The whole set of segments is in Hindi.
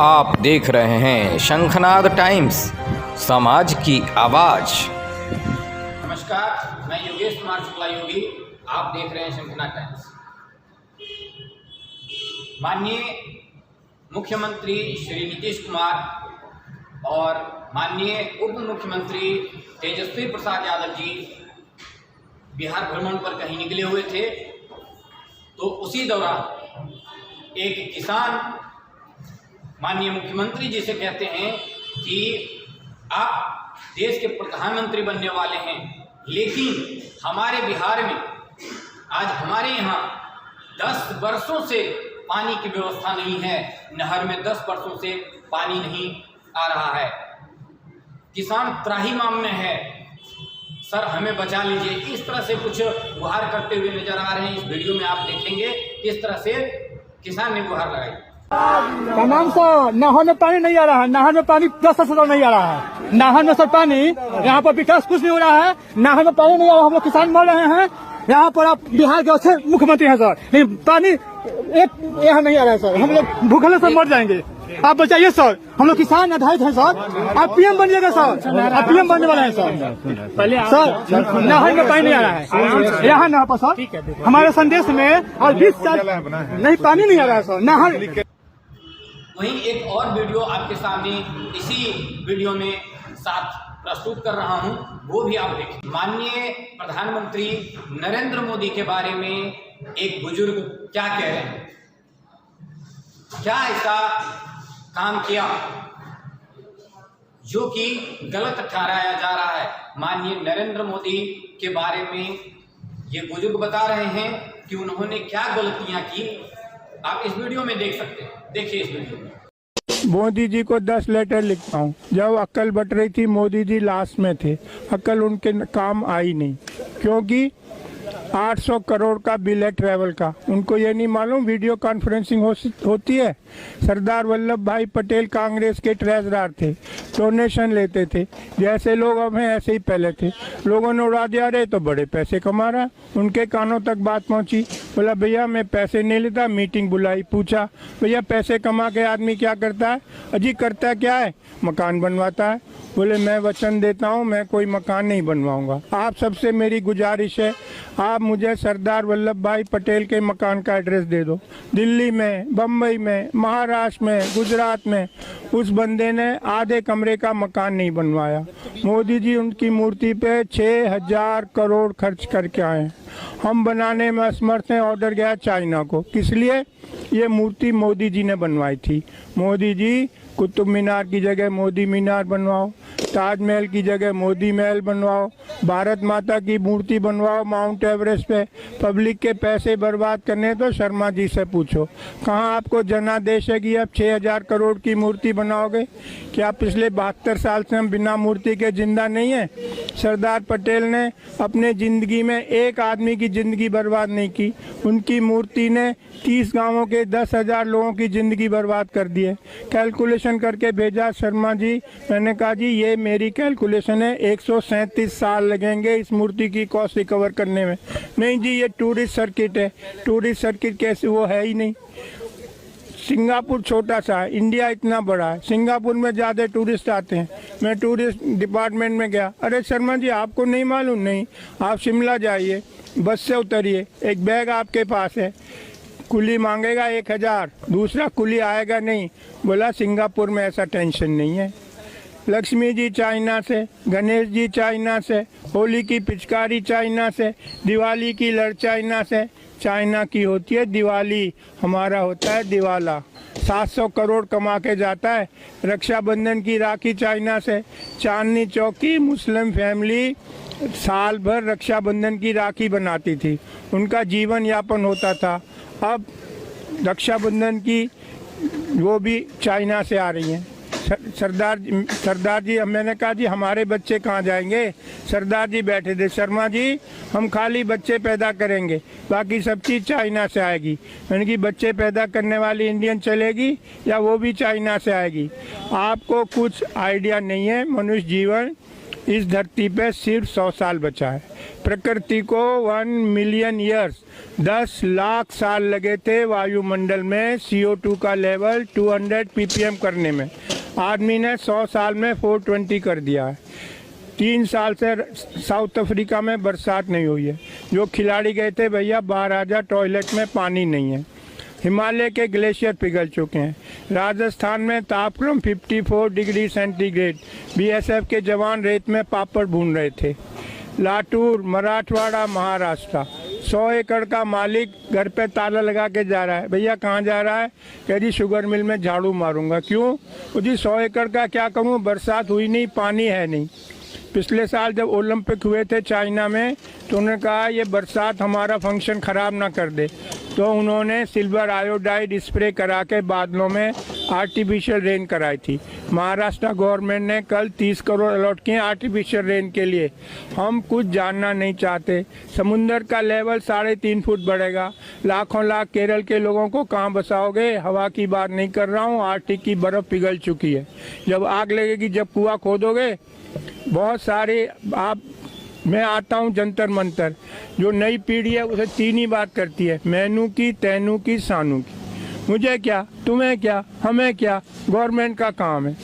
आप देख रहे हैं शंखनाद टाइम्स, समाज की आवाज। नमस्कार, मैं योगेश कुमार शुक्ला योगी। आप देख रहे हैं शंखनाद टाइम्स। माननीय मुख्यमंत्री श्री नीतीश कुमार और माननीय उप मुख्यमंत्री तेजस्वी प्रसाद यादव जी बिहार भ्रमण पर कहीं निकले हुए थे, तो उसी दौरान एक किसान माननीय मुख्यमंत्री जी से कहते हैं कि आप देश के प्रधानमंत्री बनने वाले हैं, लेकिन हमारे बिहार में आज हमारे यहाँ 10 वर्षों से पानी की व्यवस्था नहीं है। नहर में 10 वर्षों से पानी नहीं आ रहा है। किसान त्राहिमाम में है, सर हमें बचा लीजिए। इस तरह से कुछ गुहार करते हुए नजर आ रहे हैं। इस वीडियो में आप देखेंगे किस तरह से किसान ने गुहार लगाई। तमाम सर नहर में पानी नहीं आ रहा है। नहर में पानी 10 वर्ष से नहीं आ रहा है। नहर में सर पानी, यहाँ पर विकास कुछ नहीं हो रहा है। नहर में पानी नहीं आ रहा है। हम लोग किसान मर रहे हैं। यहाँ पर आप बिहार के अच्छे मुख्यमंत्री हैं सर, लेकिन पानी एक यहाँ नहीं आ रहा है सर। हम लोग भूखले से मर जाएंगे। आप बचाइए सर, हम लोग किसान आधारित हैं सर। आप पीएम बनिएगा सर, आप पीएम बनने वाले हैं सर। पहले सर नहर में पानी नहीं आ रहा है। यहाँ नहर पर सर हमारे संदेश में और 20 साल नहीं पानी नहीं आ रहा है सर। नहर वहीं एक और वीडियो आपके सामने इसी वीडियो में साथ प्रस्तुत कर रहा हूं, वो भी आप देखें। माननीय प्रधानमंत्री नरेंद्र मोदी के बारे में एक बुजुर्ग क्या कह रहे हैं, क्या ऐसा काम किया जो कि गलत ठहराया जा रहा है। माननीय नरेंद्र मोदी के बारे में ये बुजुर्ग बता रहे हैं कि उन्होंने क्या गलतियां की। आप इस वीडियो में देख सकते हैं, देखिए इस वीडियो में। मोदी जी को 10 लेटर लिखता हूँ। जब अक्ल बट रही थी मोदी जी लास्ट में थे, अक्ल उनके काम आई नहीं, क्योंकि 800 करोड़ का बिल है ट्रैवल का। उनको ये नहीं मालूम वीडियो कॉन्फ्रेंसिंग होती है। सरदार वल्लभ भाई पटेल कांग्रेस के ट्रेजरर थे, डोनेशन लेते थे। जैसे लोग अब हैं ऐसे ही पहले थे। लोगों ने उड़ा दिया, रहे तो बड़े पैसे कमा रहा। उनके कानों तक बात पहुंची। बोला भैया मैं पैसे नहीं लेता। मीटिंग बुलाई, पूछा भैया पैसे कमा के आदमी क्या करता है? अजी करता क्या है? मकान बनवाता है। बोले मैं वचन देता हूँ मैं कोई मकान नहीं बनवाऊंगा। आप सबसे मेरी गुजारिश है, आप मुझे सरदार वल्लभ भाई पटेल के मकान का एड्रेस दे दो। दिल्ली में, बम्बई में, महाराष्ट्र में, गुजरात में उस बंदे ने आधे कमरे का मकान नहीं बनवाया। मोदी जी उनकी मूर्ति पे 6000 करोड़ खर्च करके आए। हम बनाने में असमर्थ हैं। ऑर्डर गया चाइना को। किस लिए? ये मूर्ति मोदी जी ने बनवाई थी। मोदी जी कुतुब मीनार की जगह मोदी मीनार बनवाओ, ताजमहल की जगह मोदी महल बनवाओ, भारत माता की मूर्ति बनवाओ माउंट एवरेस्ट पे। पब्लिक के पैसे बर्बाद करने तो शर्मा जी से पूछो। कहाँ आपको जनादेश है कि आप 6000 करोड़ की मूर्ति बनाओगे? क्या पिछले 72 साल से हम बिना मूर्ति के जिंदा नहीं है? सरदार पटेल ने अपने ज़िंदगी में एक आदमी की ज़िंदगी बर्बाद नहीं की। उनकी मूर्ति ने 30 गाँवों के 10,000 लोगों की ज़िंदगी बर्बाद कर दी है। कैलकुलेशन करके भेजा शर्मा जी। मैंने कहा जी ये मेरी कैलकुलेशन है, 137 साल लगेंगे इस मूर्ति की कॉस्ट रिकवर करने में। नहीं जी ये टूरिस्ट सर्किट है। टूरिस्ट सर्किट कैसे? वो है ही नहीं। सिंगापुर छोटा सा है, इंडिया इतना बड़ा है। सिंगापुर में ज़्यादा टूरिस्ट आते हैं। मैं टूरिस्ट डिपार्टमेंट में गया, अरे शर्मा जी आपको नहीं मालूम? नहीं, आप शिमला जाइए, बस से उतरिए, एक बैग आपके पास है, कुली मांगेगा 1000, दूसरा कुली आएगा नहीं। बोला सिंगापुर में ऐसा टेंशन नहीं है। लक्ष्मी जी चाइना से, गणेश जी चाइना से, होली की पिचकारी चाइना से, दिवाली की लड़ चाइना से। चाइना की होती है दिवाली, हमारा होता है दिवाला। 700 करोड़ कमा के जाता है। रक्षाबंधन की राखी चाइना से। चांदनी चौक की मुस्लिम फैमिली साल भर रक्षाबंधन की राखी बनाती थी, उनका जीवन यापन होता था। अब रक्षाबंधन की वो भी चाइना से आ रही हैं। सरदार जी, मैंने कहा जी हमारे बच्चे कहाँ जाएंगे? सरदार जी बैठे थे, शर्मा जी हम खाली बच्चे पैदा करेंगे, बाकी सब चीज़ चाइना से आएगी। मैंने कि बच्चे पैदा करने वाली इंडियन चलेगी या वो भी चाइना से आएगी? आपको कुछ आइडिया नहीं है। मनुष्य जीवन इस धरती पे सिर्फ 100 साल बचा है। प्रकृति को 1 मिलियन ईयर्स 10 लाख साल लगे थे वायुमंडल में CO2 का लेवल 200 ppm करने में। आदमी ने 100 साल में 420 कर दिया है। 3 साल से साउथ अफ्रीका में बरसात नहीं हुई है। जो खिलाड़ी गए थे भैया बाहर आ जा, टॉयलेट में पानी नहीं है। हिमालय के ग्लेशियर पिघल चुके हैं। राजस्थान में तापक्रम 54 डिग्री सेंटीग्रेड। BSF के जवान रेत में पापड़ भून रहे थे। लातूर, मराठवाड़ा, महाराष्ट्र, 100 एकड़ का मालिक घर पे ताला लगा के जा रहा है। भैया कहाँ जा रहा है? कह जी शुगर मिल में झाड़ू मारूंगा। क्यों? वो जी 100 एकड़ का क्या करूँ, बरसात हुई नहीं, पानी है नहीं। पिछले साल जब ओलंपिक हुए थे चाइना में तो उन्होंने कहा ये बरसात हमारा फंक्शन ख़राब ना कर दे, तो उन्होंने सिल्वर आयोडाइड स्प्रे करा के बादलों में आर्टिफिशियल रेन कराई थी। महाराष्ट्र गवर्नमेंट ने कल 30 करोड़ अलॉट किए आर्टिफिशियल रेन के लिए। हम कुछ जानना नहीं चाहते। समुंदर का लेवल 3.5 फुट बढ़ेगा। लाखों लाख केरल के लोगों को कहाँ बसाओगे? हवा की बात नहीं कर रहा हूँ, आर्कटिक की बर्फ़ पिघल चुकी है। जब आग लगेगी, जब कुआं खोदोगे, बहुत सारे मैं आता हूँ जंतर मंतर। जो नई पीढ़ी है उसे 3 ही बात करती है, मैनू की, तैनू की, सानू की। मुझे क्या, तुम्हें क्या, हमें क्या, गवर्नमेंट का काम है।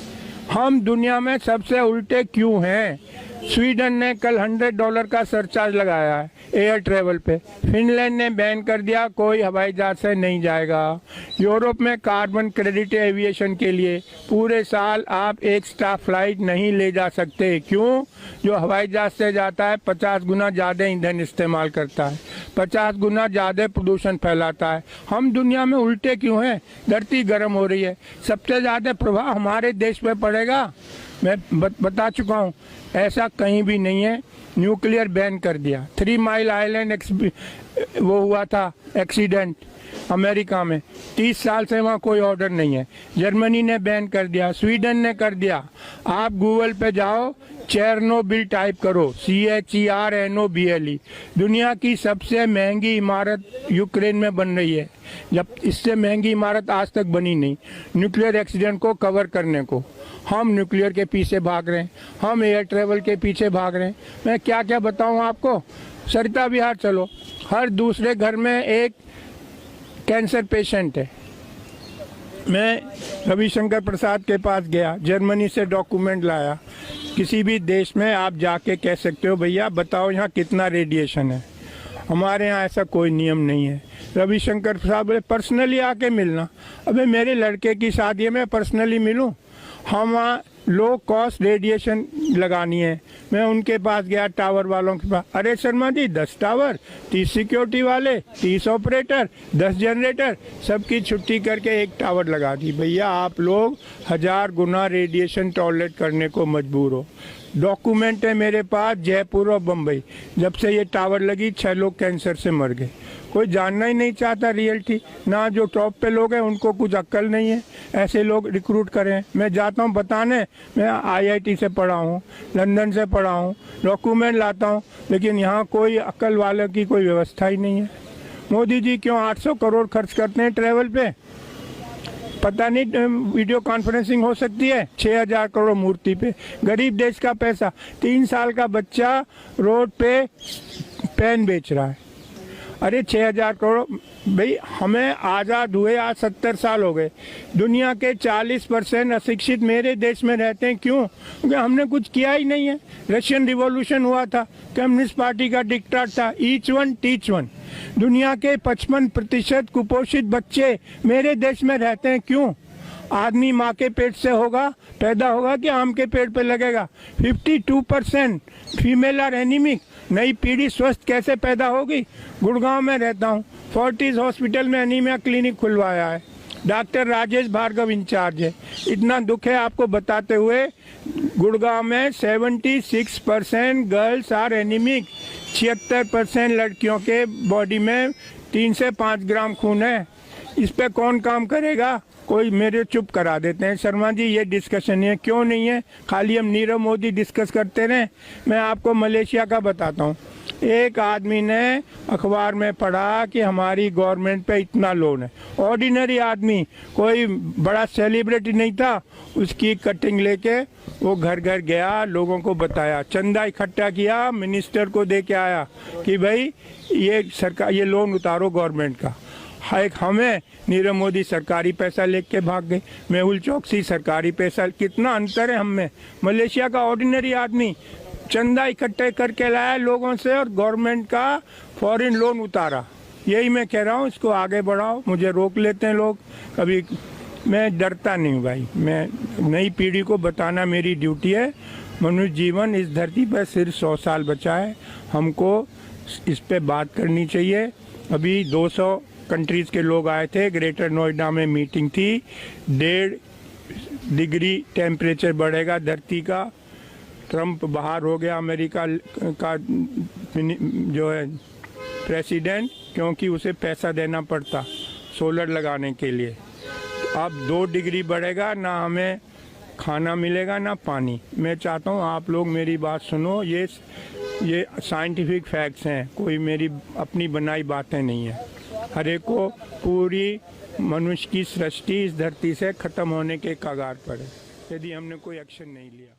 हम दुनिया में सबसे उल्टे क्यों हैं? स्वीडन ने कल $100 का सरचार्ज लगाया है एयर ट्रेवल पे। फिनलैंड ने बैन कर दिया, कोई हवाई जहाज से नहीं जाएगा। यूरोप में कार्बन क्रेडिट एविएशन के लिए पूरे साल आप एक स्टाफ फ्लाइट नहीं ले जा सकते। क्यों? जो हवाई जहाज से जाता है 50 गुना ज़्यादा ईंधन इस्तेमाल करता है, 50 गुना ज़्यादा प्रदूषण फैलाता है। हम दुनिया में उल्टे क्यों हैं? धरती गर्म हो रही है, सबसे ज़्यादा प्रभाव हमारे देश पे पड़ेगा। मैं बता चुका हूँ, ऐसा कहीं भी नहीं है। न्यूक्लियर बैन कर दिया। 3 माइल आइलैंड वो हुआ था एक्सीडेंट अमेरिका में, 30 साल से वहाँ कोई ऑर्डर नहीं है। जर्मनी ने बैन कर दिया, स्वीडन ने कर दिया। आप गूगल पे जाओ, चेरनोबिल टाइप करो, CHERNOBIL। दुनिया की सबसे महंगी इमारत यूक्रेन में बन रही है, जब इससे महंगी इमारत आज तक बनी नहीं। न्यूक्लियर एक्सीडेंट को कवर करने को हम न्यूक्लियर के पीछे भाग रहे हैं, हम एयर ट्रेवल के पीछे भाग रहे हैं। मैं क्या क्या बताऊं आपको? सरिता विहार चलो, हर दूसरे घर में एक कैंसर पेशेंट है। मैं रविशंकर प्रसाद के पास गया, जर्मनी से डॉक्यूमेंट लाया। किसी भी देश में आप जाके कह सकते हो भैया बताओ यहाँ कितना रेडिएशन है। हमारे यहाँ ऐसा कोई नियम नहीं है। रविशंकर प्रसाद बोले पर्सनली आके मिलना। अबे मेरे लड़के की शादी में पर्सनली मिलूँ? हम वहाँ लो कॉस्ट रेडिएशन लगानी है। मैं उनके पास गया, टावर वालों के पास। अरे शर्मा जी 10 टावर, 30 सिक्योरिटी वाले, 30 ऑपरेटर, 10 जनरेटर, सबकी छुट्टी करके एक टावर लगा दी। भैया आप लोग 1000 गुना रेडिएशन टॉलरेट करने को मजबूर हो। डॉक्यूमेंट है मेरे पास, जयपुर और बम्बई। जब से ये टावर लगी 6 लोग कैंसर से मर गए। कोई जानना ही नहीं चाहता रियलिटी। ना जो टॉप पे लोग हैं उनको कुछ अक्ल नहीं है, ऐसे लोग रिक्रूट करें। मैं जाता हूँ बताने, मैं IIT से पढ़ा हूँ, लंदन से पढ़ा हूँ, डॉक्यूमेंट लाता हूँ, लेकिन यहाँ कोई अक्ल वालों की कोई व्यवस्था ही नहीं है। मोदी जी क्यों 800 करोड़ खर्च करते हैं ट्रैवल पे? पता नहीं वीडियो कॉन्फ्रेंसिंग हो सकती है 6000 करोड़ मूर्ति पे। गरीब देश का पैसा। 3 साल का बच्चा रोड पे पेन बेच रहा है। अरे 6000 करोड़। भाई हमें आज़ाद हुए आज 70 साल हो गए। दुनिया के 40% अशिक्षित मेरे देश में रहते हैं। क्यों? क्योंकि हमने कुछ किया ही नहीं है। रशियन रिवॉल्यूशन हुआ था, कम्युनिस्ट पार्टी का डिक्टेट था, ईच वन टीच वन। दुनिया के 55% कुपोषित बच्चे मेरे देश में रहते हैं। क्यों? आदमी माँ के पेट से होगा पैदा होगा कि आम के पेड़ पे लगेगा। 52% फीमेल आर एनीमिक। नई पीढ़ी स्वस्थ कैसे पैदा होगी? गुड़गांव में रहता हूँ, फोर्टिस हॉस्पिटल में एनीमिया क्लिनिक खुलवाया है। डॉक्टर राजेश भार्गव इंचार्ज है। इतना दुख है आपको बताते हुए, गुड़गांव में 76% गर्ल्स आर एनीमिक। 76% लड़कियों के बॉडी में 3 से 5 ग्राम खून है। इस पे कौन काम करेगा? कोई मेरे चुप करा देते हैं। शर्मा जी ये डिस्कशन है, क्यों नहीं है? खाली हम नीरव मोदी डिस्कस करते रहे। मैं आपको मलेशिया का बताता हूँ। एक आदमी ने अखबार में पढ़ा कि हमारी गवर्नमेंट पे इतना लोन है। ऑर्डिनरी आदमी, कोई बड़ा सेलिब्रिटी नहीं था, उसकी कटिंग लेके वो घर घर गया, लोगों को बताया, चंदा इकट्ठा किया, मिनिस्टर को दे के आया कि भाई ये सरकार, ये लोन उतारो गवर्नमेंट का। एक हमें नीरव मोदी सरकारी पैसा लेके भाग गए, मेहुल चौकसी सरकारी पैसा, कितना अंतर है हम में। मलेशिया का ऑर्डिनरी आदमी चंदा इकट्ठे करके लाया लोगों से और गवर्नमेंट का फॉरेन लोन उतारा। यही मैं कह रहा हूँ, इसको आगे बढ़ाओ। मुझे रोक लेते हैं लोग, कभी मैं डरता नहीं भाई, मैं नई पीढ़ी को बताना मेरी ड्यूटी है। मनुष्य जीवन इस धरती पर सिर्फ 100 साल बचा है, हमको इस पे बात करनी चाहिए। अभी 200 कंट्रीज़ के लोग आए थे, ग्रेटर नोएडा में मीटिंग थी, 1.5 डिग्री टेम्परेचर बढ़ेगा धरती का। ट्रंप बाहर हो गया अमेरिका का जो है प्रेसिडेंट, क्योंकि उसे पैसा देना पड़ता सोलर लगाने के लिए। अब 2 डिग्री बढ़ेगा, ना हमें खाना मिलेगा ना पानी। मैं चाहता हूँ आप लोग मेरी बात सुनो, ये साइंटिफिक फैक्ट्स हैं, कोई मेरी अपनी बनाई बातें नहीं है। हर एक को पूरी मनुष्य की सृष्टि इस धरती से ख़त्म होने के कगार पर है यदि हमने कोई एक्शन नहीं लिया।